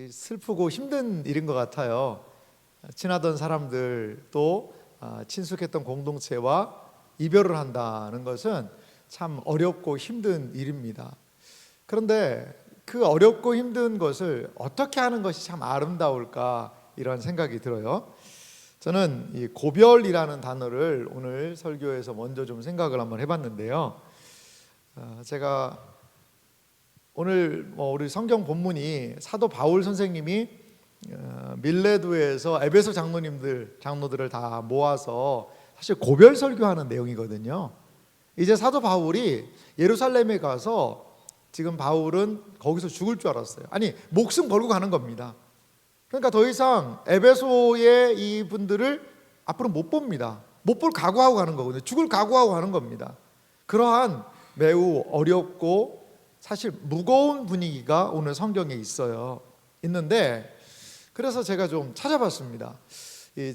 슬프고 힘든 일인 것 같아요. 친하던 사람들 또 친숙했던 공동체와 이별을 한다는 것은 참 어렵고 힘든 일입니다. 그런데 그 어렵고 힘든 것을 어떻게 하는 것이 참 아름다울까 이런 생각이 들어요. 저는 이 고별이라는 단어를 오늘 설교에서 먼저 좀 생각을 한번 해봤는데요. 제가 오늘 우리 성경 본문이 사도 바울 선생님이 밀레도에서 에베소 장로들을 다 모아서 사실 고별 설교하는 내용이거든요. 이제 사도 바울이 예루살렘에 가서 지금 바울은 거기서 죽을 줄 알았어요. 아니, 목숨 걸고 가는 겁니다. 그러니까 더 이상 에베소의 이 분들을 앞으로 못 봅니다. 못 볼 각오하고 가는 거거든요. 죽을 각오하고 가는 겁니다. 그러한 매우 어렵고 사실 무거운 분위기가 오늘 성경에 있는데 그래서 제가 좀 찾아봤습니다. 이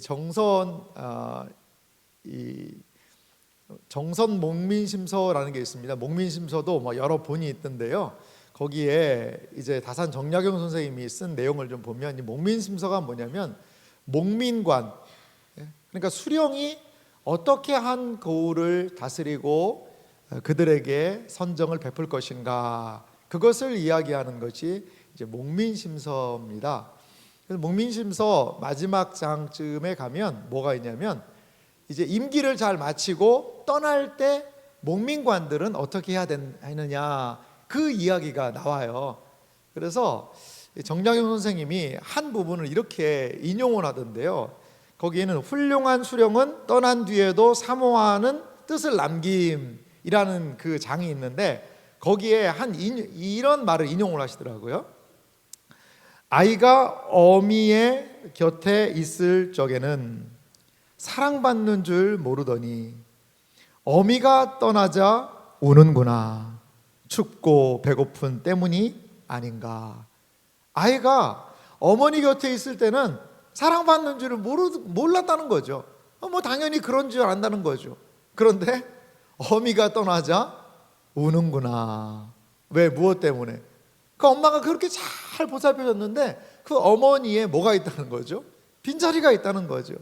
정선 목민심서라는 게 있습니다. 목민심서도 여러 본이 있던데요. 거기에 이제 다산 정약용 선생님이 쓴 내용을 좀 보면 이 목민심서가 뭐냐면 목민관, 그러니까 수령이 어떻게 한 고을을 다스리고 그들에게 선정을 베풀 것인가, 그것을 이야기하는 것이 이제 목민심서입니다. 그래서 목민심서 마지막 장쯤에 가면 뭐가 있냐면 이제 임기를 잘 마치고 떠날 때 목민관들은 어떻게 해야 되느냐, 그 이야기가 나와요. 그래서 정약용 선생님이 한 부분을 이렇게 인용을 하던데요. 거기에는 훌륭한 수령은 떠난 뒤에도 사모하는 뜻을 남김이라는 그 장이 있는데 거기에 이런 말을 인용을 하시더라고요. 아이가 어미의 곁에 있을 적에는 사랑받는 줄 모르더니 어미가 떠나자 우는구나. 춥고 배고픈 때문이 아닌가. 아이가 어머니 곁에 있을 때는 사랑받는 줄을 몰랐다는 거죠. 당연히 그런 줄 안다는 거죠. 그런데 어미가 떠나자 우는구나. 왜? 무엇 때문에? 그 엄마가 그렇게 잘 보살펴줬는데 그 어머니에 뭐가 있다는 거죠? 빈자리가 있다는 거죠.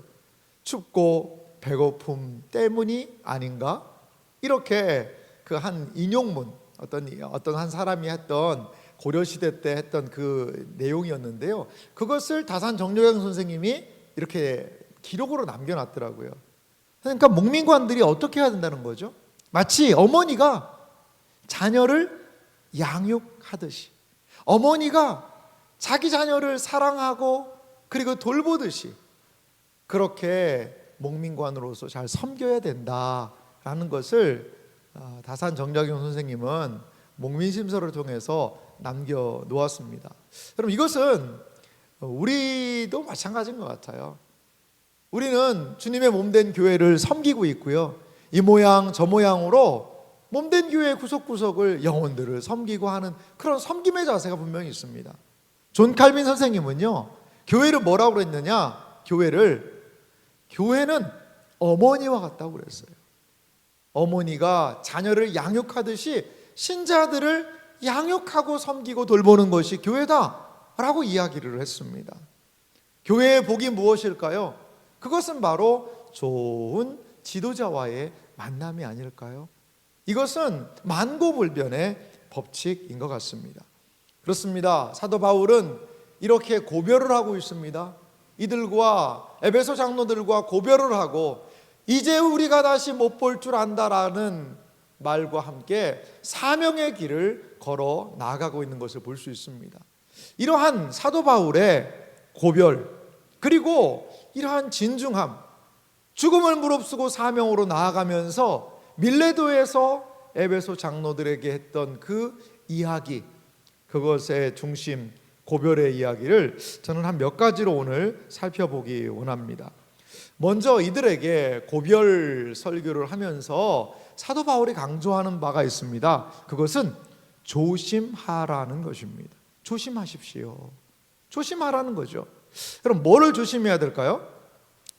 춥고 배고픔 때문이 아닌가? 이렇게 그 한 인용문, 어떤 한 사람이 했던 고려시대 때 했던 그 내용이었는데요. 그것을 다산 정약용 선생님이 이렇게 기록으로 남겨놨더라고요. 그러니까 목민관들이 어떻게 해야 된다는 거죠? 마치 어머니가 자녀를 양육하듯이, 어머니가 자기 자녀를 사랑하고 그리고 돌보듯이 그렇게 목민관으로서 잘 섬겨야 된다라는 것을 다산 정약용 선생님은 목민심서를 통해서 남겨놓았습니다. 여러분, 이것은 우리도 마찬가지인 것 같아요. 우리는 주님의 몸된 교회를 섬기고 있고요, 이 모양 저 모양으로 몸된 교회 구석구석을, 영혼들을 섬기고 하는 그런 섬김의 자세가 분명히 있습니다. 존 칼빈 선생님은요, 교회를 뭐라고 그랬느냐, 교회는 어머니와 같다고 그랬어요. 어머니가 자녀를 양육하듯이 신자들을 양육하고 섬기고 돌보는 것이 교회다라고 이야기를 했습니다. 교회의 복이 무엇일까요? 그것은 바로 좋은 지도자와의 만남이 아닐까요? 이것은 만고불변의 법칙인 것 같습니다. 그렇습니다. 사도 바울은 이렇게 고별을 하고 있습니다. 이들과 에베소 장로들과 고별을 하고 이제 우리가 다시 못 볼 줄 안다라는 말과 함께 사명의 길을 걸어 나아가고 있는 것을 볼 수 있습니다. 이러한 사도 바울의 고별, 그리고 이러한 진중함, 죽음을 무릅쓰고 사명으로 나아가면서 밀레도에서 에베소 장로들에게 했던 그 이야기, 그것의 중심, 고별의 이야기를 저는 한 몇 가지로 오늘 살펴보기 원합니다. 먼저 이들에게 고별 설교를 하면서 사도 바울이 강조하는 바가 있습니다. 그것은 조심하라는 것입니다. 조심하십시오. 조심하라는 거죠. 그럼 뭐를 조심해야 될까요?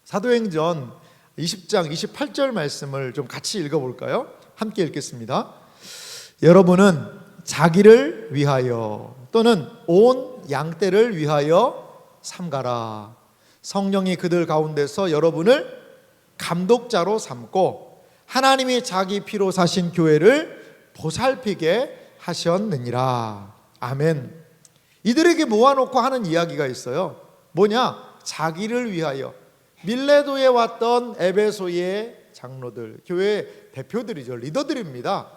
사도행전 20장 28절 말씀을 좀 같이 읽어볼까요? 함께 읽겠습니다. 여러분은 자기를 위하여 또는 온 양떼를 위하여 삼가라. 성령이 그들 가운데서 여러분을 감독자로 삼고 하나님이 자기 피로 사신 교회를 보살피게 하셨느니라. 아멘. 이들에게 모아놓고 하는 이야기가 있어요. 뭐냐? 자기를 위하여. 밀레도에 왔던 에베소의 장로들, 교회 대표들이죠. 리더들입니다.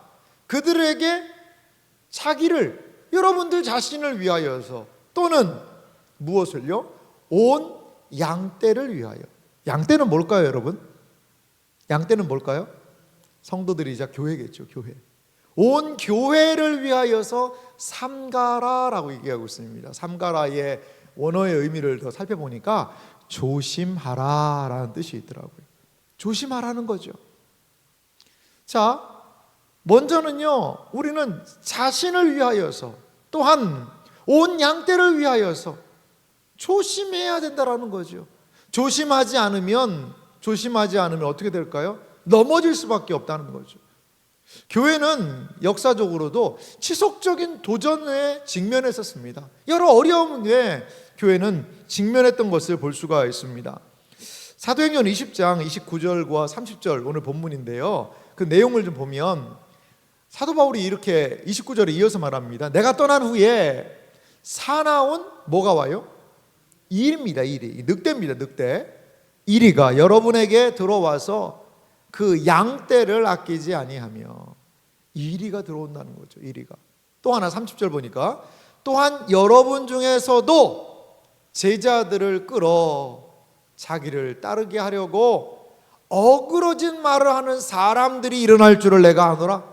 그들에게 자기를, 여러분들 자신을 위하여서, 또는 무엇을요? 온 양떼를 위하여. 양떼는 뭘까요, 여러분? 양떼는 뭘까요? 성도들이자 교회겠죠. 교회. 온 교회를 위하여서 삼가라라고 얘기하고 있습니다. 삼가라의 원어의 의미를 더 살펴보니까 조심하라라는 뜻이 있더라고요. 조심하라는 거죠. 자, 먼저는요, 우리는 자신을 위하여서, 또한 온 양떼를 위하여서 조심해야 된다라는 거죠. 조심하지 않으면 어떻게 될까요? 넘어질 수밖에 없다는 거죠. 교회는 역사적으로도 지속적인 도전에 직면했었습니다. 여러 어려움에 교회는 직면했던 것을 볼 수가 있습니다. 사도행전 20장 29절과 30절 오늘 본문인데요, 그 내용을 좀 보면 사도 바울이 이렇게 29절에 이어서 말합니다. 내가 떠난 후에 사나운 뭐가 와요? 일입니다. 일이. 늑대입니다. 늑대. 이리가 여러분에게 들어와서 그 양떼를 아끼지 아니하며. 이리가 들어온다는 거죠. 이리가. 또 하나 30절 보니까 또한 여러분 중에서도 제자들을 끌어 자기를 따르게 하려고 어그러진 말을 하는 사람들이 일어날 줄을 내가 아노라.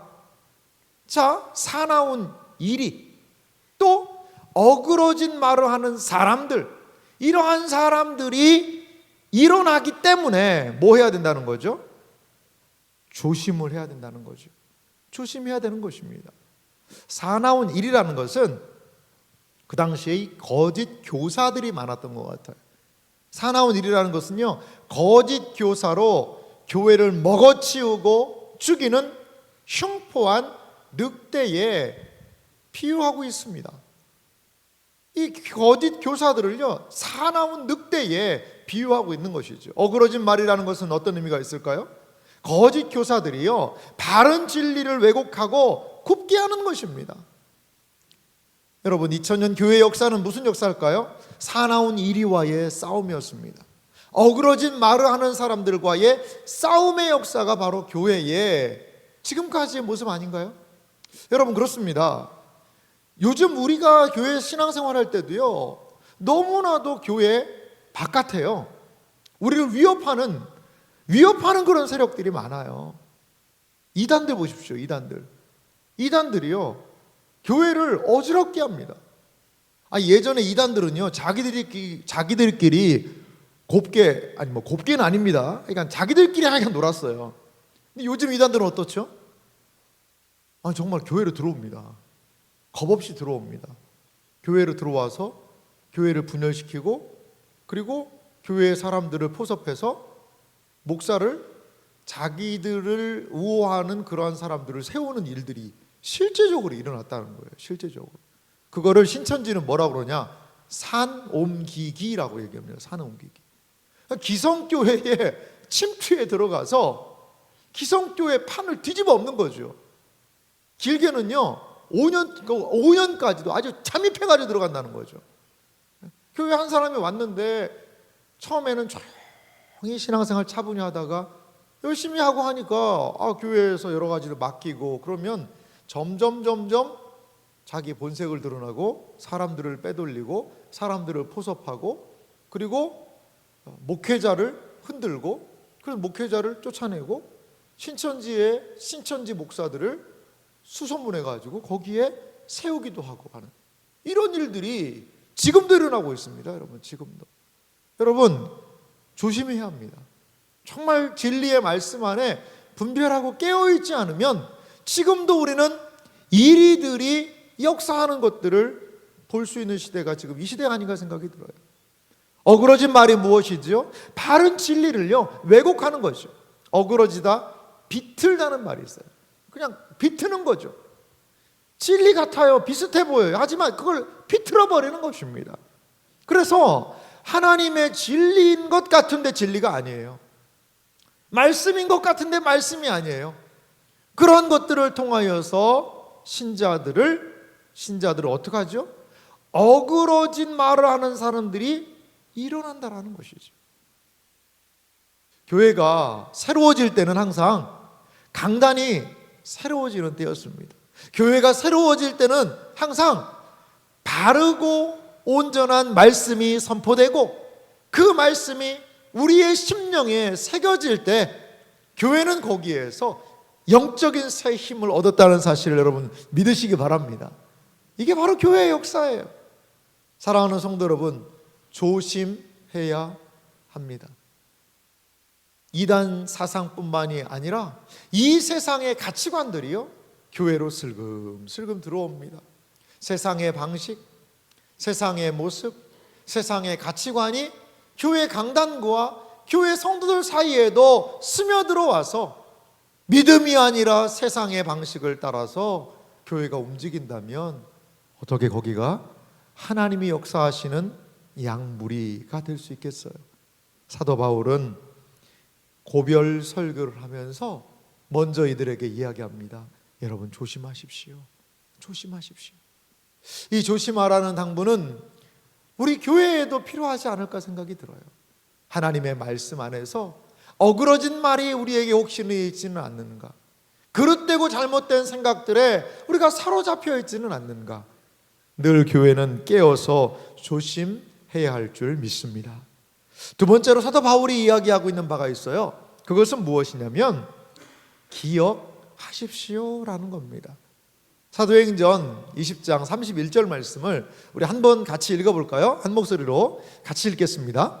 자, 사나운 이리, 또 어그러진 말을 하는 사람들, 이러한 사람들이 일어나기 때문에 뭐 해야 된다는 거죠? 조심을 해야 된다는 거죠. 조심해야 되는 것입니다. 사나운 일이라는 것은 그 당시에 거짓 교사들이 많았던 것 같아요. 사나운 일이라는 것은요, 거짓 교사로 교회를 먹어치우고 죽이는 흉포한 늑대에 비유하고 있습니다. 이 거짓 교사들을요, 사나운 늑대에 비유하고 있는 것이죠. 어그러진 말이라는 것은 어떤 의미가 있을까요? 거짓 교사들이요, 바른 진리를 왜곡하고 굽게 하는 것입니다. 여러분, 2000년 교회 역사는 무슨 역사일까요? 사나운 이리와의 싸움이었습니다. 어그러진 말을 하는 사람들과의 싸움의 역사가 바로 교회의 지금까지의 모습 아닌가요? 여러분, 그렇습니다. 요즘 우리가 교회 신앙생활할 때도요, 너무나도 교회 바깥에요, 우리를 위협하는 그런 세력들이 많아요. 이단들 보십시오. 이단들이요, 교회를 어지럽게 합니다. 예전에 이단들은요, 자기들끼리 곱게, 곱게는 아닙니다. 그러니까 자기들끼리 하여간 놀았어요. 근데 요즘 이단들은 어떻죠? 정말 교회로 들어옵니다. 겁없이 들어옵니다. 교회로 들어와서 교회를 분열시키고, 그리고 교회의 사람들을 포섭해서 목사를, 자기들을 우호하는 그러한 사람들을 세우는 일들이 실제적으로 일어났다는 거예요. 실제적으로. 그거를 신천지는 뭐라고 그러냐? 산옮기기라고 얘기합니다. 산옮기기. 기성교회에 침투에 들어가서 기성교회 판을 뒤집어 엎는 거죠. 길게는요, 5년까지도 아주 잠입해가지고 들어간다는 거죠. 교회 한 사람이 왔는데 처음에는 조용히 신앙생활 차분히 하다가 열심히 하고 하니까 교회에서 여러 가지를 맡기고, 그러면 점점 자기 본색을 드러나고 사람들을 빼돌리고 사람들을 포섭하고, 그리고 목회자를 흔들고, 그래서 목회자를 쫓아내고 신천지 목사들을 수소문해가지고 거기에 세우기도 하고 하는 이런 일들이 지금도 일어나고 있습니다. 여러분, 지금도. 여러분, 조심해야 합니다. 정말 진리의 말씀 안에 분별하고 깨어있지 않으면 지금도 우리는 이리들이 역사하는 것들을 볼 수 있는 시대가 지금 이 시대가 아닌가 생각이 들어요. 어그러진 말이 무엇이죠? 바른 진리를요, 왜곡하는 거죠. 어그러지다, 비틀다는 말이 있어요. 그냥 비트는 거죠. 진리 같아요, 비슷해 보여요. 하지만 그걸 비틀어 버리는 것입니다. 그래서 하나님의 진리인 것 같은데 진리가 아니에요. 말씀인 것 같은데 말씀이 아니에요. 그런 것들을 통하여서 신자들을 어떻게 하죠? 어그러진 말을 하는 사람들이 일어난다라는 것이죠. 교회가 새로워질 때는 항상 강단이 새로워지는 때였습니다. 교회가 새로워질 때는 항상 바르고 온전한 말씀이 선포되고 그 말씀이 우리의 심령에 새겨질 때 교회는 거기에서 영적인 새 힘을 얻었다는 사실을 여러분 믿으시기 바랍니다. 이게 바로 교회의 역사예요. 사랑하는 성도 여러분, 조심해야 합니다. 이단 사상뿐만이 아니라 이 세상의 가치관들이요 교회로 슬금슬금 들어옵니다. 세상의 방식, 세상의 모습, 세상의 가치관이 교회 강단과 교회 성도들 사이에도 스며들어와서 믿음이 아니라 세상의 방식을 따라서 교회가 움직인다면 어떻게 거기가 하나님이 역사하시는 양무리가 될 수 있겠어요? 사도 바울은 고별 설교를 하면서 먼저 이들에게 이야기합니다. 여러분 조심하십시오. 조심하십시오. 이 조심하라는 당부는 우리 교회에도 필요하지 않을까 생각이 들어요. 하나님의 말씀 안에서 어그러진 말이 우리에게 혹시 있지는 않는가? 그릇되고 잘못된 생각들에 우리가 사로잡혀 있지는 않는가? 늘 교회는 깨어서 조심해야 할 줄 믿습니다. 두 번째로 사도 바울이 이야기하고 있는 바가 있어요. 그것은 무엇이냐면 기억하십시오라는 겁니다. 사도행전 20장 31절 말씀을 우리 한번 같이 읽어볼까요? 한 목소리로 같이 읽겠습니다.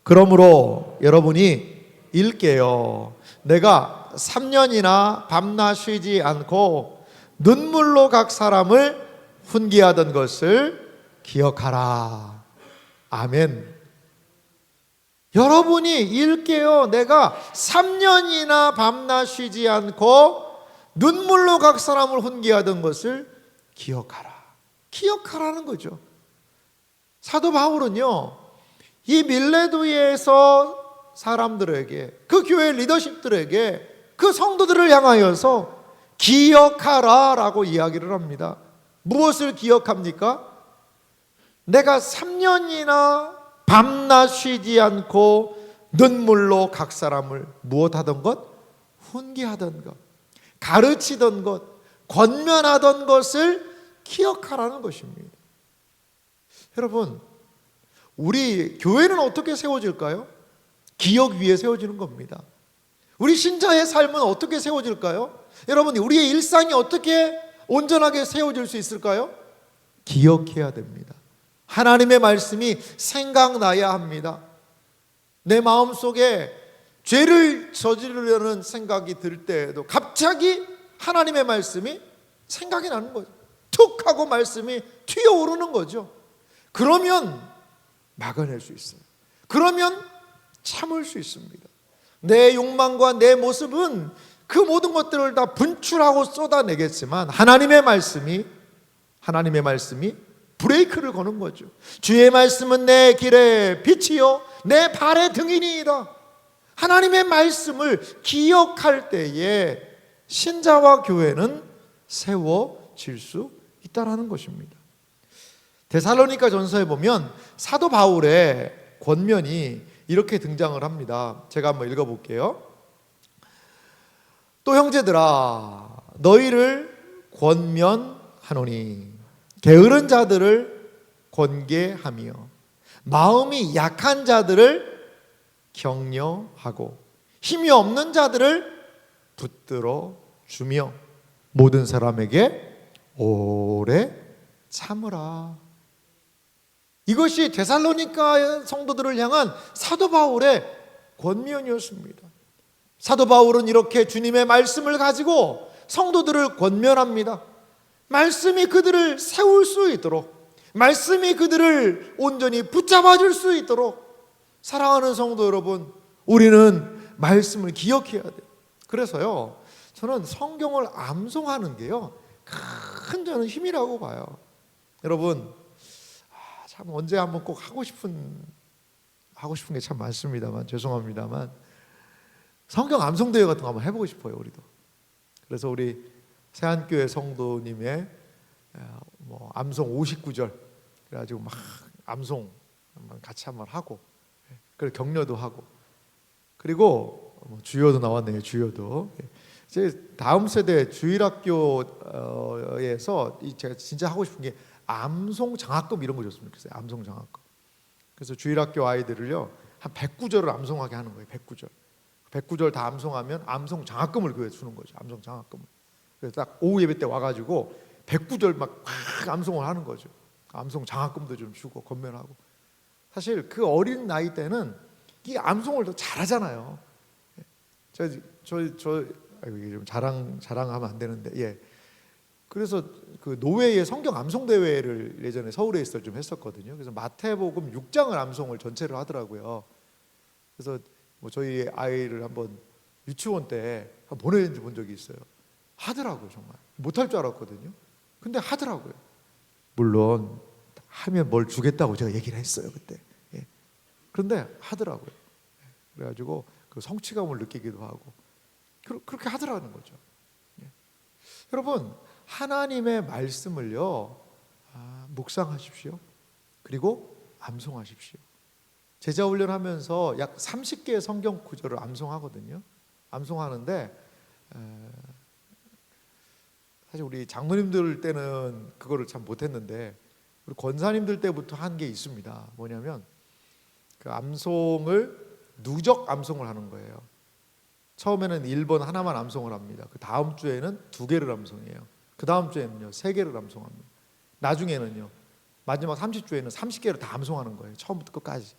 그러므로 여러분이 읽게요. 내가 3년이나 밤낮 쉬지 않고 눈물로 각 사람을 훈계하던 것을 기억하라. 아멘. 여러분이 읽게요. 내가 3년이나 밤낮 쉬지 않고 눈물로 각 사람을 훈계하던 것을 기억하라. 기억하라는 거죠. 사도 바울은요, 이 밀레도에서 사람들에게, 그 교회 리더십들에게, 그 성도들을 향하여서 기억하라 라고 이야기를 합니다. 무엇을 기억합니까? 내가 3년이나 밤낮 쉬지 않고 눈물로 각 사람을 무엇하던 것? 훈계하던 것, 가르치던 것, 권면하던 것을 기억하라는 것입니다. 여러분, 우리 교회는 어떻게 세워질까요? 기억 위에 세워지는 겁니다. 우리 신자의 삶은 어떻게 세워질까요? 여러분, 우리의 일상이 어떻게 온전하게 세워질 수 있을까요? 기억해야 됩니다. 하나님의 말씀이 생각나야 합니다. 내 마음속에 죄를 저지르려는 생각이 들 때에도 갑자기 하나님의 말씀이 생각이 나는 거죠. 툭 하고 말씀이 튀어오르는 거죠. 그러면 막아낼 수 있어요. 그러면 참을 수 있습니다. 내 욕망과 내 모습은 그 모든 것들을 다 분출하고 쏟아내겠지만 하나님의 말씀이 브레이크를 거는 거죠. 주의 말씀은 내 길의 빛이요 내 발의 등이니이다. 하나님의 말씀을 기억할 때에 신자와 교회는 세워질 수 있다는 것입니다. 데살로니가 전서에 보면 사도 바울의 권면이 이렇게 등장을 합니다. 제가 한번 읽어볼게요. 또 형제들아 너희를 권면하노니 게으른 자들을 권계하며 마음이 약한 자들을 격려하고 힘이 없는 자들을 붙들어 주며 모든 사람에게 오래 참으라. 이것이 데살로니가 성도들을 향한 사도 바울의 권면이었습니다. 사도 바울은 이렇게 주님의 말씀을 가지고 성도들을 권면합니다. 말씀이 그들을 세울 수 있도록, 말씀이 그들을 온전히 붙잡아 줄 수 있도록. 사랑하는 성도 여러분, 우리는 말씀을 기억해야 돼요. 그래서요, 저는 성경을 암송하는 게요 큰 저는 힘이라고 봐요. 여러분, 참 언제 한번 꼭 하고 싶은 게 참 많습니다만, 죄송합니다만 성경 암송대회 같은 거 한번 해보고 싶어요, 우리도. 그래서 우리 세안교회 성도님의 암송 59절 그래가지고 막 암송 같이 한번 하고, 그리고 격려도 하고, 그리고 주여도 나왔네요. 주여도. 이제 다음 세대 주일학교에서 제가 진짜 하고 싶은 게 암송 장학금 이런 거 줬으면 좋겠어요. 암송 장학금. 그래서 주일학교 아이들을요 한 109절을 암송하게 하는 거예요. 109절 다 암송하면 암송 장학금을 교회에 주는 거죠. 암송 장학금을. 그래서 딱 오후 예배 때 와가지고 109절 막 암송을 하는 거죠. 암송 장학금도 좀 주고 건면하고. 사실 그 어린 나이 때는 이 암송을 더 잘하잖아요. 이게 좀 자랑하면 안 되는데, 예. 그래서 그 노회의 성경 암송 대회를 예전에 서울에 있을 때 좀 했었거든요. 그래서 마태복음 6장을 암송을 전체를 하더라고요. 그래서 저희 아이를 한번 유치원 때 보내본 적이 있어요. 하더라고요. 정말 못할 줄 알았거든요. 근데 하더라고요. 물론 하면 뭘 주겠다고 제가 얘기를 했어요 그때. 예. 그런데 하더라고요. 그래가지고 그 성취감을 느끼기도 하고 그렇게 하더라는 거죠. 예. 여러분, 하나님의 말씀을요 묵상하십시오. 그리고 암송하십시오. 제자 훈련하면서 약 30개의 성경 구절을 암송하거든요. 암송하는데 사실 우리 장로님들 때는 그거를 참 못했는데 우리 권사님들 때부터 한 게 있습니다. 뭐냐면 그 암송을 누적 암송을 하는 거예요. 처음에는 1번 하나만 암송을 합니다. 그 다음 주에는 2개를 암송해요. 그 다음 주에는요 3개를 암송합니다. 나중에는요 마지막 30주에는 30개를 다 암송하는 거예요. 처음부터 끝까지.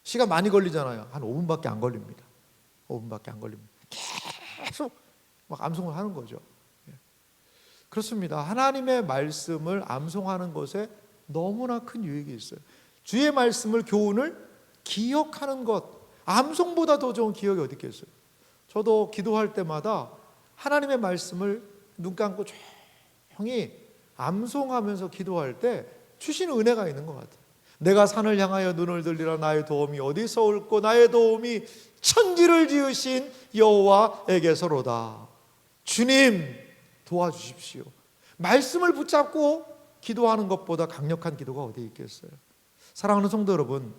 시간 많이 걸리잖아요. 한 5분밖에 안 걸립니다. 5분밖에 안 걸립니다. 계속 막 암송을 하는 거죠. 그렇습니다. 하나님의 말씀을 암송하는 것에 너무나 큰 유익이 있어요. 주의 말씀을, 교훈을 기억하는 것, 암송보다 더 좋은 기억이 어디 있겠어요. 저도 기도할 때마다 하나님의 말씀을 눈 감고 조용히 암송하면서 기도할 때 주시는 은혜가 있는 것 같아요. 내가 산을 향하여 눈을 들리라. 나의 도움이 어디서 올꼬. 나의 도움이 천지를 지으신 여호와에게서로다. 주님 도와주십시오. 말씀을 붙잡고 기도하는 것보다 강력한 기도가 어디 있겠어요. 사랑하는 성도 여러분,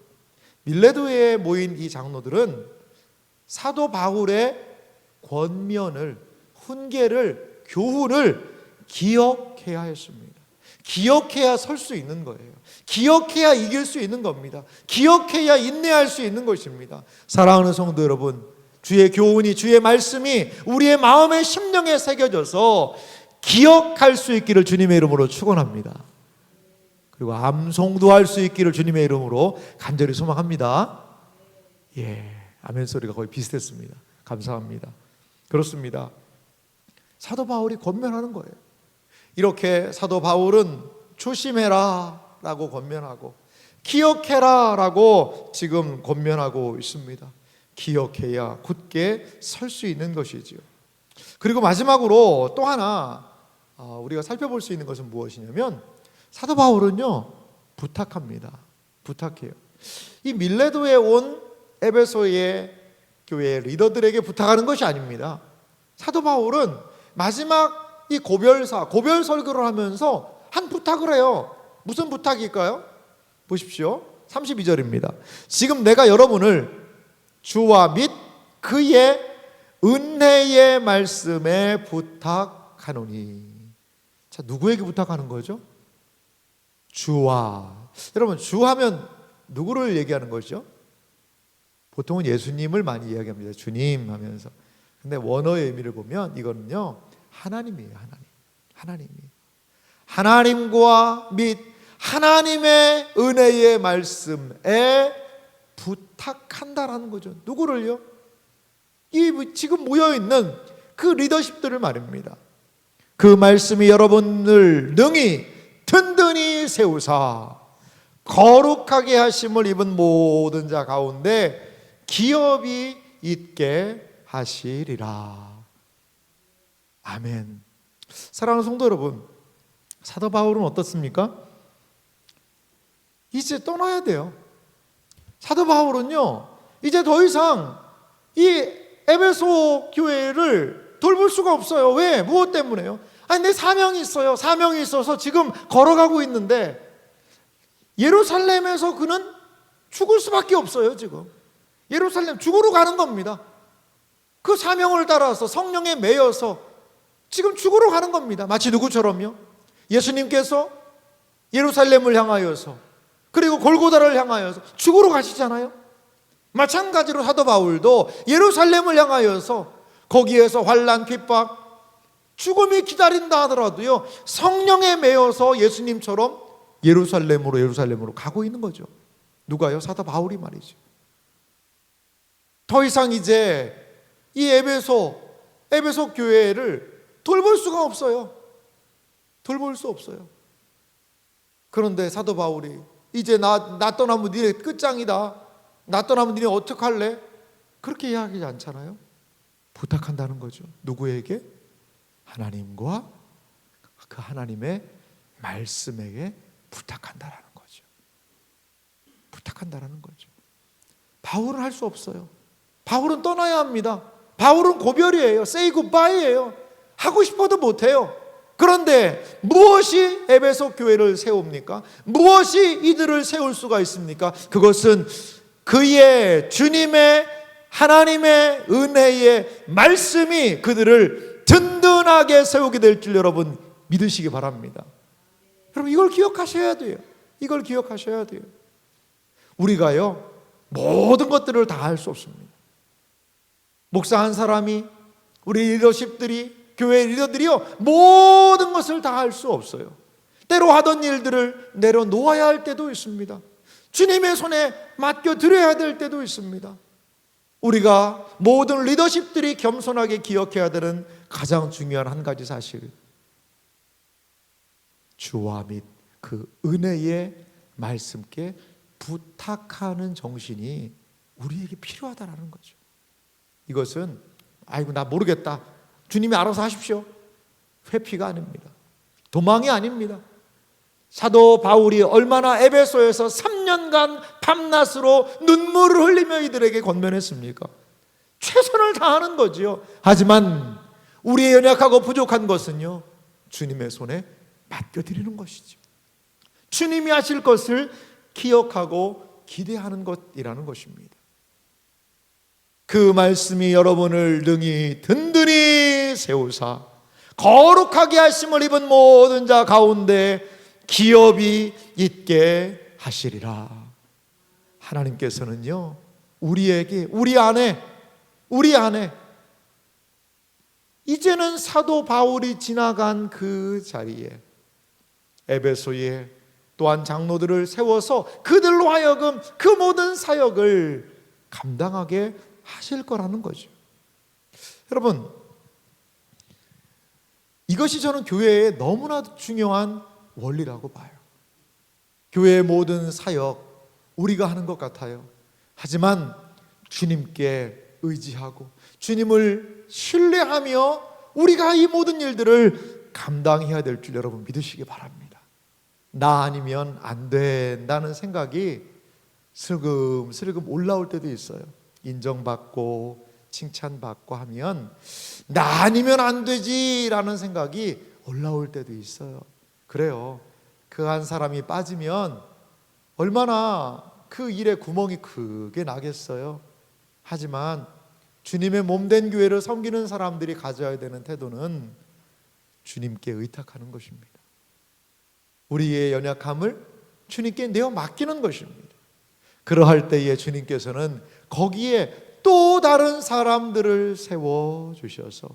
밀레도에 모인 이 장로들은 사도 바울의 권면을, 훈계를, 교훈을 기억해야 했습니다. 기억해야 설 수 있는 거예요. 기억해야 이길 수 있는 겁니다. 기억해야 인내할 수 있는 것입니다. 사랑하는 성도 여러분, 주의 교훈이, 주의 말씀이 우리의 마음의 심령에 새겨져서 기억할 수 있기를 주님의 이름으로 축원합니다. 그리고 암송도 할 수 있기를 주님의 이름으로 간절히 소망합니다. 예, 아멘 소리가 거의 비슷했습니다. 감사합니다. 그렇습니다. 사도 바울이 권면하는 거예요. 이렇게 사도 바울은 조심해라 라고 권면하고 기억해라 라고 지금 권면하고 있습니다. 기억해야 굳게 설 수 있는 것이지요. 그리고 마지막으로 또 하나 우리가 살펴볼 수 있는 것은 무엇이냐면 사도 바울은요 부탁합니다. 부탁해요. 이 밀레도에 온 에베소의 교회 리더들에게 부탁하는 것이 아닙니다. 사도 바울은 마지막 이 고별 설교를 하면서 한 부탁을 해요. 무슨 부탁일까요? 보십시오. 32절입니다. 지금 내가 여러분을 주와 및 그의 은혜의 말씀에 부탁하노니. 자, 누구에게 부탁하는 거죠? 주와. 여러분, 주 하면 누구를 얘기하는 거죠? 보통은 예수님을 많이 이야기합니다. 주님 하면서. 근데 원어의 의미를 보면 이거는요 하나님이에요. 하나님이. 하나님과 및 하나님의 은혜의 말씀에 부탁한다라는 거죠. 누구를요? 이 지금 모여있는 그 리더십들을 말입니다. 그 말씀이 여러분을 능히 든든히 세우사 거룩하게 하심을 입은 모든 자 가운데 기업이 있게 하시리라. 아멘. 사랑하는 성도 여러분, 사도 바울은 어떻습니까? 이제 떠나야 돼요. 사도 바울은요, 이제 더 이상 이 에베소 교회를 돌볼 수가 없어요. 왜? 무엇 때문에요? 아니, 내 사명이 있어요. 사명이 있어서 지금 걸어가고 있는데 예루살렘에서 그는 죽을 수밖에 없어요. 지금 예루살렘 죽으러 가는 겁니다. 그 사명을 따라서 성령에 매여서 지금 죽으러 가는 겁니다. 마치 누구처럼요? 예수님께서 예루살렘을 향하여서 그리고 골고다를 향하여서 죽으러 가시잖아요. 마찬가지로 사도 바울도 예루살렘을 향하여서 거기에서 환난, 핍박, 죽음이 기다린다 하더라도요, 성령에 매여서 예수님처럼 예루살렘으로 가고 있는 거죠. 누가요? 사도 바울이 말이죠. 더 이상 이제 이 에베소 교회를 돌볼 수가 없어요. 돌볼 수 없어요. 그런데 사도 바울이 이제 나 떠나면 니네 끝장이다. 나 떠나면 니네 어떡할래? 그렇게 이야기하지 않잖아요. 부탁한다는 거죠. 누구에게? 하나님과 그 하나님의 말씀에게 부탁한다라는 거죠. 부탁한다라는 거죠. 바울은 할 수 없어요. 바울은 떠나야 합니다. 바울은 고별이에요. say goodbye예요. 하고 싶어도 못해요. 그런데 무엇이 에베소 교회를 세웁니까? 무엇이 이들을 세울 수가 있습니까? 그것은 그의 주님의 하나님의 은혜의 말씀이 그들을 든든하게 세우게 될 줄 여러분 믿으시기 바랍니다. 여러분 이걸 기억하셔야 돼요. 이걸 기억하셔야 돼요. 우리가요 모든 것들을 다 할 수 없습니다. 목사 한 사람이, 우리 리더십들이, 교회 리더들이요 모든 것을 다 할 수 없어요. 때로 하던 일들을 내려놓아야 할 때도 있습니다. 주님의 손에 맡겨드려야 될 때도 있습니다. 우리가 모든 리더십들이 겸손하게 기억해야 되는 가장 중요한 한 가지 사실, 주와 및 그 은혜의 말씀께 부탁하는 정신이 우리에게 필요하다라는 거죠. 이것은 아이고 나 모르겠다, 주님이 알아서 하십시오, 회피가 아닙니다. 도망이 아닙니다. 사도 바울이 얼마나 에베소에서 3년간 밤낮으로 눈물을 흘리며 이들에게 권면했습니까? 최선을 다하는 거지요. 하지만 우리의 연약하고 부족한 것은요 주님의 손에 맡겨드리는 것이죠. 주님이 하실 것을 기억하고 기대하는 것이라는 것입니다. 그 말씀이 여러분을 능히 든든히 세우사 거룩하게 하심을 입은 모든 자 가운데 기업이 있게 하시리라. 하나님께서는요 우리에게, 우리 안에 이제는 사도 바울이 지나간 그 자리에 에베소에 또한 장로들을 세워서 그들로 하여금 그 모든 사역을 감당하게 하실 거라는 거죠. 여러분 이것이 저는 교회의 너무나 중요한 원리라고 봐요. 교회의 모든 사역 우리가 하는 것 같아요. 하지만 주님께 의지하고 주님을 신뢰하며 우리가 이 모든 일들을 감당해야 될 줄 여러분 믿으시기 바랍니다. 나 아니면 안 된다는 생각이 슬금슬금 올라올 때도 있어요. 인정받고 칭찬받고 하면 나 아니면 안 되지라는 생각이 올라올 때도 있어요. 그래요. 그 한 사람이 빠지면 얼마나 그 일에 구멍이 크게 나겠어요. 하지만 주님의 몸된 교회를 섬기는 사람들이 가져야 되는 태도는 주님께 의탁하는 것입니다. 우리의 연약함을 주님께 내어 맡기는 것입니다. 그러할 때에 주님께서는 거기에 또 다른 사람들을 세워주셔서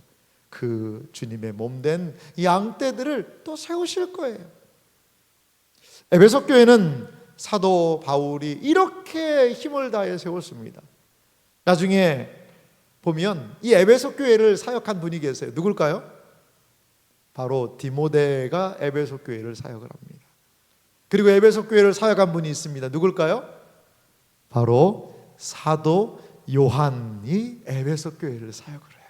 그 주님의 몸된 양떼들을 또 세우실 거예요. 에베소 교회는 사도 바울이 이렇게 힘을 다해 세웠습니다. 나중에 보면 이 에베소 교회를 사역한 분이 계세요. 누굴까요? 바로 디모데가 에베소 교회를 사역을 합니다. 그리고 에베소 교회를 사역한 분이 있습니다. 누굴까요? 바로 사도 요한이 에베소 교회를 사역을 해요.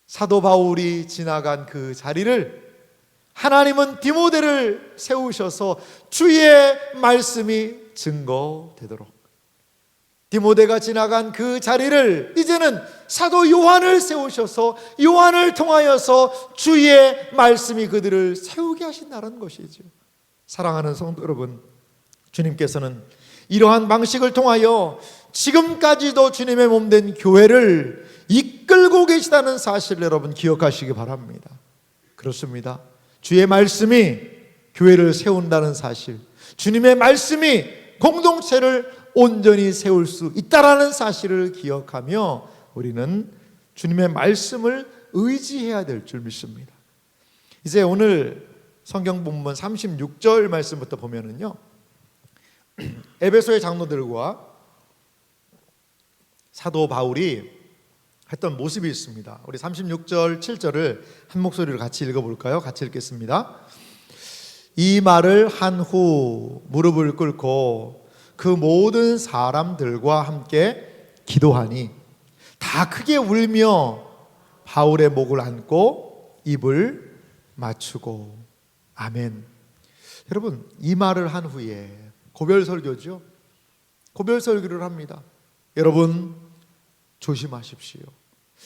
사도 바울이 지나간 그 자리를 하나님은 디모데를 세우셔서 주의 말씀이 증거되도록, 디모데가 지나간 그 자리를 이제는 사도 요한을 세우셔서 요한을 통하여서 주의 말씀이 그들을 세우게 하신다는 것이죠. 사랑하는 성도 여러분, 주님께서는 이러한 방식을 통하여 지금까지도 주님의 몸된 교회를 이끌고 계시다는 사실을 여러분 기억하시기 바랍니다. 그렇습니다. 주의 말씀이 교회를 세운다는 사실, 주님의 말씀이 공동체를 온전히 세울 수 있다라는 사실을 기억하며 우리는 주님의 말씀을 의지해야 될 줄 믿습니다. 이제 오늘 성경 본문 36절 말씀부터 보면은요, 에베소의 장로들과 사도 바울이 했던 모습이 있습니다. 우리 36절 7절을 한 목소리로 같이 읽어볼까요? 같이 읽겠습니다. 이 말을 한 후 무릎을 꿇고 그 모든 사람들과 함께 기도하니 다 크게 울며 바울의 목을 안고 입을 맞추고. 아멘. 여러분, 이 말을 한 후에 고별 설교죠. 고별 설교를 합니다. 여러분 조심하십시오.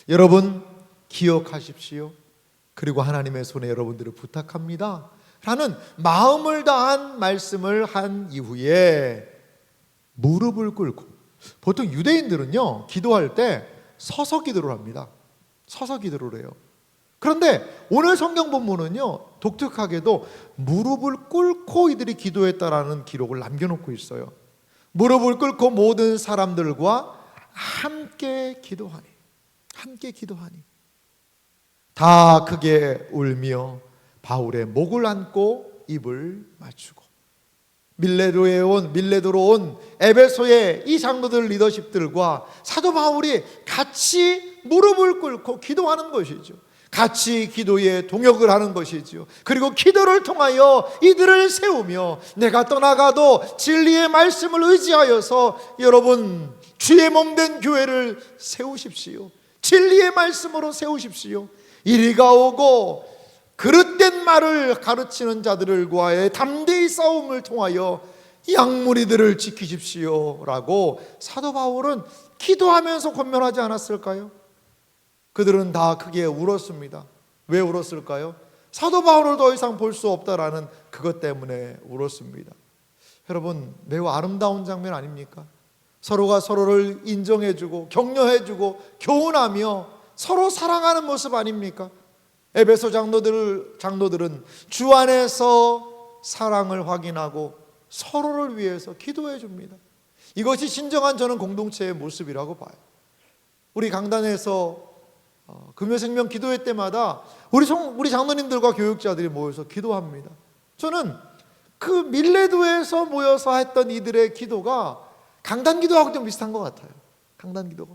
여러분 기억하십시오. 그리고 하나님의 손에 여러분들을 부탁합니다 라는 마음을 다한 말씀을 한 이후에 무릎을 꿇고, 보통 유대인들은요 기도할 때 서서 기도를 합니다. 서서 기도를 해요. 그런데 오늘 성경 본문은요 독특하게도 무릎을 꿇고 이들이 기도했다라는 기록을 남겨놓고 있어요. 무릎을 꿇고 모든 사람들과 함께 기도하니, 함께 기도하니 다 크게 울며 바울의 목을 안고 입을 맞추고. 밀레도로 온 에베소의 이 장로들 리더십들과 사도 바울이 같이 무릎을 꿇고 기도하는 것이죠. 같이 기도에 동역을 하는 것이죠. 그리고 기도를 통하여 이들을 세우며 내가 떠나가도 진리의 말씀을 의지하여서 여러분 주의 몸된 교회를 세우십시오. 진리의 말씀으로 세우십시오. 이리가 오고 그릇된 말을 가르치는 자들과의 담대히 싸움을 통하여 양무리들을 지키십시오 라고 사도 바울은 기도하면서 권면하지 않았을까요? 그들은 다 크게 울었습니다. 왜 울었을까요? 사도 바울을 더 이상 볼 수 없다라는 그것 때문에 울었습니다. 여러분, 매우 아름다운 장면 아닙니까? 서로가 서로를 인정해주고 격려해주고 교훈하며 서로 사랑하는 모습 아닙니까? 에베소 장로들은 주 안에서 사랑을 확인하고 서로를 위해서 기도해 줍니다. 이것이 진정한 저는 공동체의 모습이라고 봐요. 우리 강단에서 금요생명 기도회 때마다 우리 장로님들과 교육자들이 모여서 기도합니다. 저는 그 밀레도에서 모여서 했던 이들의 기도가 강단 기도하고 좀 비슷한 것 같아요. 강단 기도가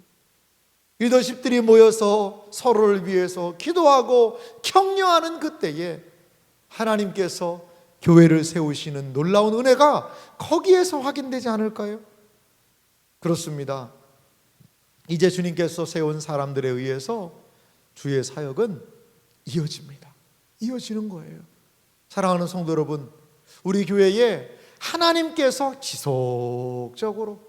리더십들이 모여서 서로를 위해서 기도하고 격려하는 그때에 하나님께서 교회를 세우시는 놀라운 은혜가 거기에서 확인되지 않을까요? 그렇습니다. 이제 주님께서 세운 사람들에 의해서 주의 사역은 이어집니다. 이어지는 거예요. 사랑하는 성도 여러분, 우리 교회에 하나님께서 지속적으로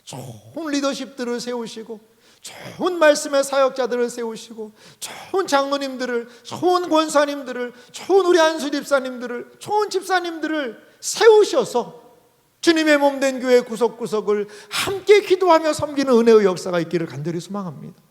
좋은 리더십들을 세우시고 좋은 말씀의 사역자들을 세우시고 좋은 장로님들을, 좋은 권사님들을, 좋은 우리 안수 집사님들을, 좋은 집사님들을 세우셔서 주님의 몸된 교회 구석구석을 함께 기도하며 섬기는 은혜의 역사가 있기를 간절히 소망합니다.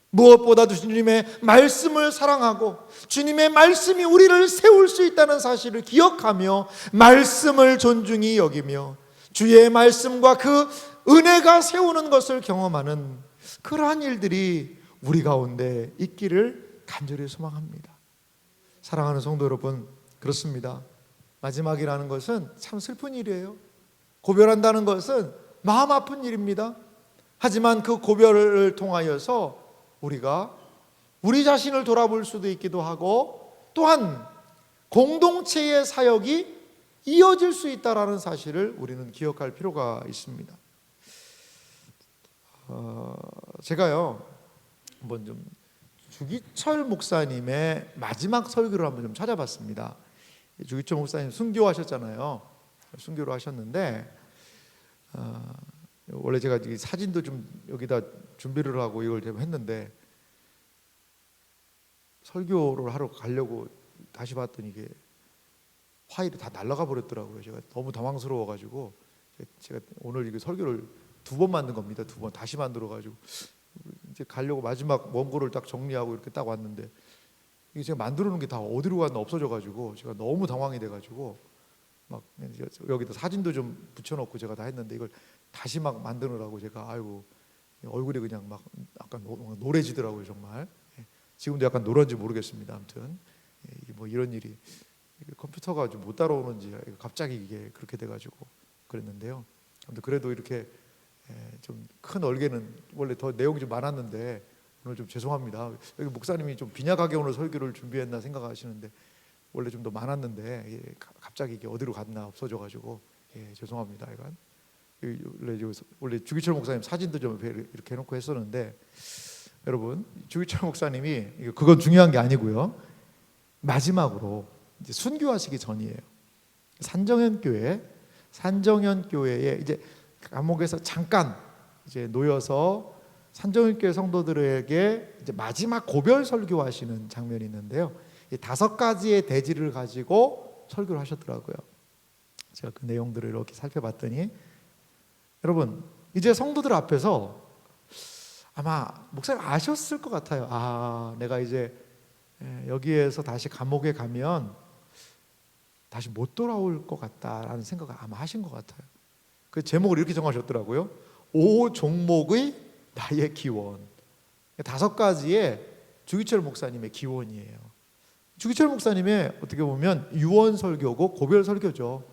무엇보다도 주님의 말씀을 사랑하고 주님의 말씀이 우리를 세울 수 있다는 사실을 기억하며 말씀을 존중히 여기며 주의 말씀과 그 은혜가 세우는 것을 경험하는 그러한 일들이 우리 가운데 있기를 간절히 소망합니다. 사랑하는 성도 여러분, 그렇습니다. 마지막이라는 것은 참 슬픈 일이에요. 고별한다는 것은 마음 아픈 일입니다. 하지만 그 고별을 통하여서 우리가 우리 자신을 돌아볼 수도 있기도 하고 또한 공동체의 사역이 이어질 수 있다는 사실을 우리는 기억할 필요가 있습니다. 제가요 한번 좀 주기철 목사님의 마지막 설교를 한번 좀 찾아봤습니다. 주기철 목사님 순교하셨잖아요. 순교를 하셨는데 원래 제가 이 사진도 좀 여기다 준비를 하고 이걸 좀 했는데 설교를 하러 가려고 다시 봤더니 이게 파일이 다 날아가 버렸더라고요. 제가 너무 당황스러워가지고 제가 오늘 이거 설교를 2번 만든 겁니다. 2번 다시 만들어가지고 이제 가려고 마지막 원고를 딱 정리하고 이렇게 딱 왔는데 이게 제가 만들어 놓은 게 다 어디로 갔나 없어져가지고 제가 너무 당황이 돼가지고 막 여기다 사진도 좀 붙여놓고 제가 다 했는데 이걸 다시 막 만드느라고 제가 아이고 얼굴이 그냥 막 약간 노래지더라고요 정말. 지금도 약간 노란지 모르겠습니다. 아무튼 뭐 이런 일이 컴퓨터가 좀 못 따라오는지 갑자기 이게 그렇게 돼가지고 그랬는데요. 아무튼 그래도 이렇게 좀 큰 얼개는 원래 더 내용이 좀 많았는데 오늘 좀 죄송합니다. 여기 목사님이 좀 빈약하게 오늘 설교를 준비했나 생각하시는데 원래 좀 더 많았는데 갑자기 이게 어디로 갔나 없어져가지고 죄송합니다. 이건 원래 주기철 목사님 사진도 좀 이렇게 해놓고 했었는데 여러분 주기철 목사님이 그건 중요한 게 아니고요. 마지막으로 이제 순교하시기 전이에요. 산정현 교회에 이제 감옥에서 잠깐 이제 놓여서 산정현 교회 성도들에게 이제 마지막 고별 설교하시는 장면이 있는데요. 이 5가지의 대지를 가지고 설교를 하셨더라고요. 제가 그 내용들을 이렇게 살펴봤더니 여러분 이제 성도들 앞에서 아마 목사님 아셨을 것 같아요. 아, 내가 이제 여기에서 다시 감옥에 가면 다시 못 돌아올 것 같다라는 생각을 아마 하신 것 같아요. 그 제목을 이렇게 정하셨더라고요. 5종목의 나의 기원. 5가지의 주기철 목사님의 기원이에요. 주기철 목사님의 어떻게 보면 유언 설교고 고별 설교죠.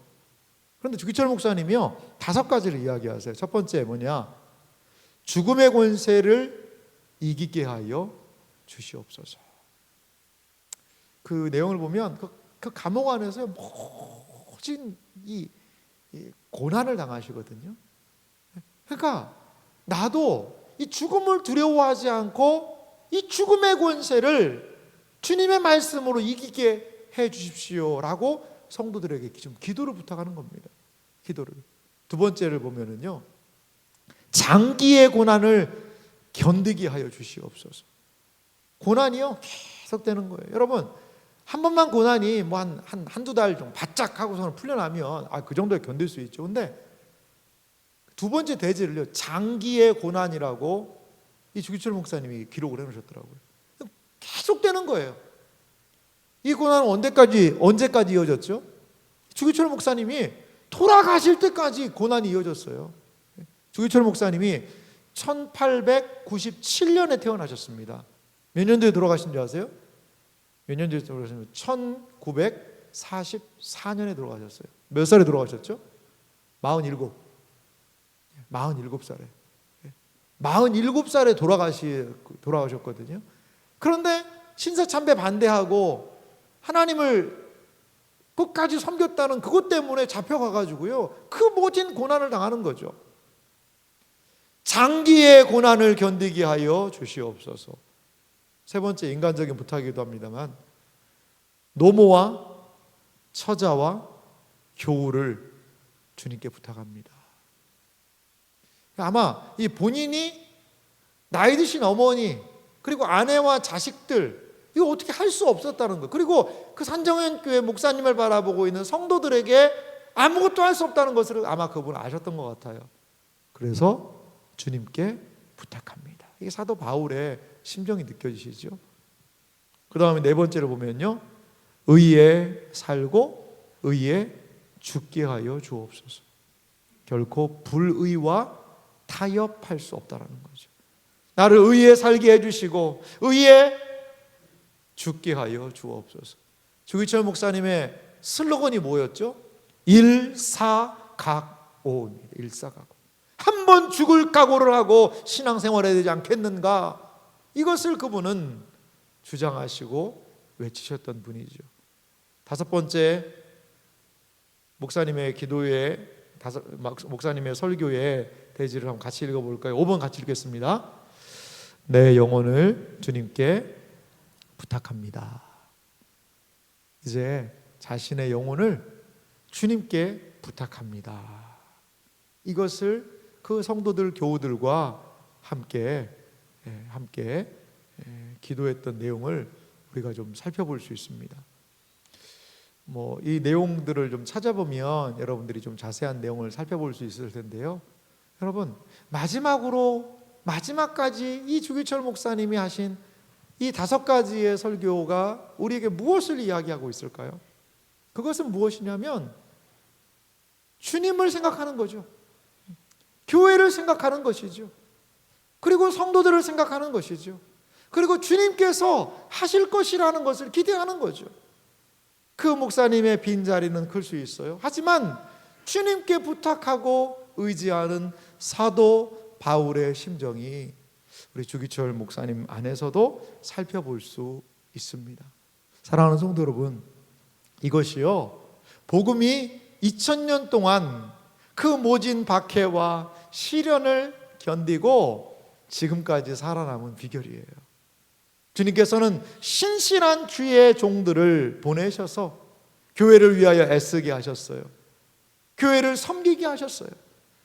그런데 주기철 목사님이요 5가지를 이야기하세요. 첫 번째 뭐냐? 죽음의 권세를 이기게 하여 주시옵소서. 그 내용을 보면 그 감옥 안에서 모진 이 고난을 당하시거든요. 그러니까 나도 이 죽음을 두려워하지 않고 이 죽음의 권세를 주님의 말씀으로 이기게 해 주십시오라고 성도들에게 좀 기도를 부탁하는 겁니다. 기도를. 2번째를 보면은요. 장기의 고난을 견디게 하여 주시옵소서. 고난이요 계속되는 거예요. 여러분 한 번만 고난이 뭐 한두 달 좀 바짝 하고서는 풀려나면 그 정도에 견딜 수 있죠. 근데 2번째 대지를요 장기의 고난이라고 이 주기철 목사님이 기록을 해놓으셨더라고요. 계속되는 거예요. 이 고난은 언제까지 이어졌죠? 주기철 목사님이 돌아가실 때까지 고난이 이어졌어요. 주기철 목사님이 1897년에 태어나셨습니다. 몇 년도에 돌아가신 줄 아세요? 몇 년도에 돌아가셨냐면 1944년에 돌아가셨어요. 몇 살에 돌아가셨죠? 47살에 47살에 돌아가셨거든요. 그런데 신사참배 반대하고 하나님을 끝까지 섬겼다는 그것 때문에 잡혀가가지고요 그 모진 고난을 당하는 거죠. 장기의 고난을 견디게 하여 주시옵소서. 3번째 인간적인 부탁이기도 합니다만 노모와 처자와 교우를 주님께 부탁합니다. 아마 이 본인이 나이 드신 어머니 그리고 아내와 자식들 이거 어떻게 할 수 없었다는 거. 그리고 그 산정현 교회 목사님을 바라보고 있는 성도들에게 아무것도 할 수 없다는 것을 아마 그분은 아셨던 것 같아요. 그래서 주님께 부탁합니다. 이게 사도 바울의 심정이 느껴지시죠? 그 다음에 4번째로 보면요 의에 살고 의에 죽게 하여 주옵소서. 결코 불의와 타협할 수 없다는 거죠. 나를 의에 살게 해주시고 의에 죽게 하여 주옵소서. 주기철 목사님의 슬로건이 뭐였죠? 일사각오입니다. 일사각오. 한 번 죽을 각오를 하고 신앙생활해야 되지 않겠는가? 이것을 그분은 주장하시고 외치셨던 분이죠. 5번째 목사님의 기도에 목사님의 설교의 대지를 한번 같이 읽어볼까요? 5번 같이 읽겠습니다. 내 영혼을 주님께 부탁합니다. 이제 자신의 영혼을 주님께 부탁합니다. 이것을 그 성도들 교우들과 함께 기도했던 내용을 우리가 좀 살펴볼 수 있습니다. 이 내용들을 좀 찾아보면 여러분들이 좀 자세한 내용을 살펴볼 수 있을 텐데요. 여러분, 마지막까지 이 주기철 목사님이 하신 이 5가지의 설교가 우리에게 무엇을 이야기하고 있을까요? 그것은 무엇이냐면 주님을 생각하는 거죠. 교회를 생각하는 것이죠. 그리고 성도들을 생각하는 것이죠. 그리고 주님께서 하실 것이라는 것을 기대하는 거죠. 그 목사님의 빈자리는 클 수 있어요. 하지만 주님께 부탁하고 의지하는 사도 바울의 심정이 우리 주기철 목사님 안에서도 살펴볼 수 있습니다. 사랑하는 성도 여러분, 이것이요, 복음이 2000년 동안 그 모진 박해와 시련을 견디고 지금까지 살아남은 비결이에요. 주님께서는 신실한 주의 종들을 보내셔서 교회를 위하여 애쓰게 하셨어요. 교회를 섬기게 하셨어요.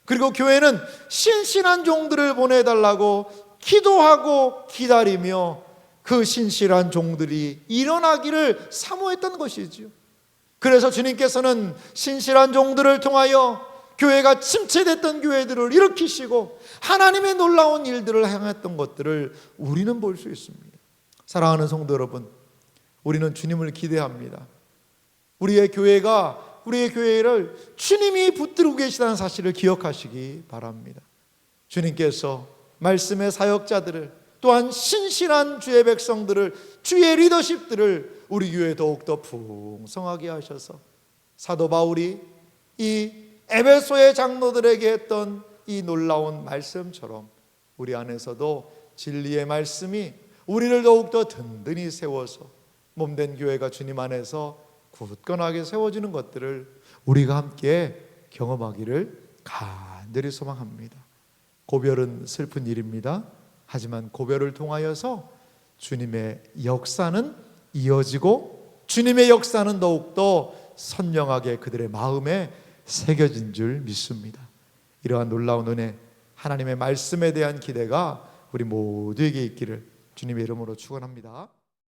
그리고 교회는 신실한 종들을 보내달라고 기도하고 기다리며 그 신실한 종들이 일어나기를 사모했던 것이지요. 그래서 주님께서는 신실한 종들을 통하여 교회가 침체됐던 교회들을 일으키시고 하나님의 놀라운 일들을 행했던 것들을 우리는 볼 수 있습니다. 사랑하는 성도 여러분, 우리는 주님을 기대합니다. 우리의 교회를 주님이 붙들고 계시다는 사실을 기억하시기 바랍니다. 주님께서 말씀의 사역자들을, 또한 신실한 주의 백성들을, 주의 리더십들을 우리 교회에 더욱더 풍성하게 하셔서 사도 바울이 이 에베소의 장로들에게 했던 이 놀라운 말씀처럼 우리 안에서도 진리의 말씀이 우리를 더욱더 든든히 세워서 몸된 교회가 주님 안에서 굳건하게 세워지는 것들을 우리가 함께 경험하기를 간절히 소망합니다. 고별은 슬픈 일입니다. 하지만 고별을 통하여서 주님의 역사는 이어지고 주님의 역사는 더욱더 선명하게 그들의 마음에 새겨진 줄 믿습니다. 이러한 놀라운 은혜, 하나님의 말씀에 대한 기대가 우리 모두에게 있기를 주님의 이름으로 축원합니다.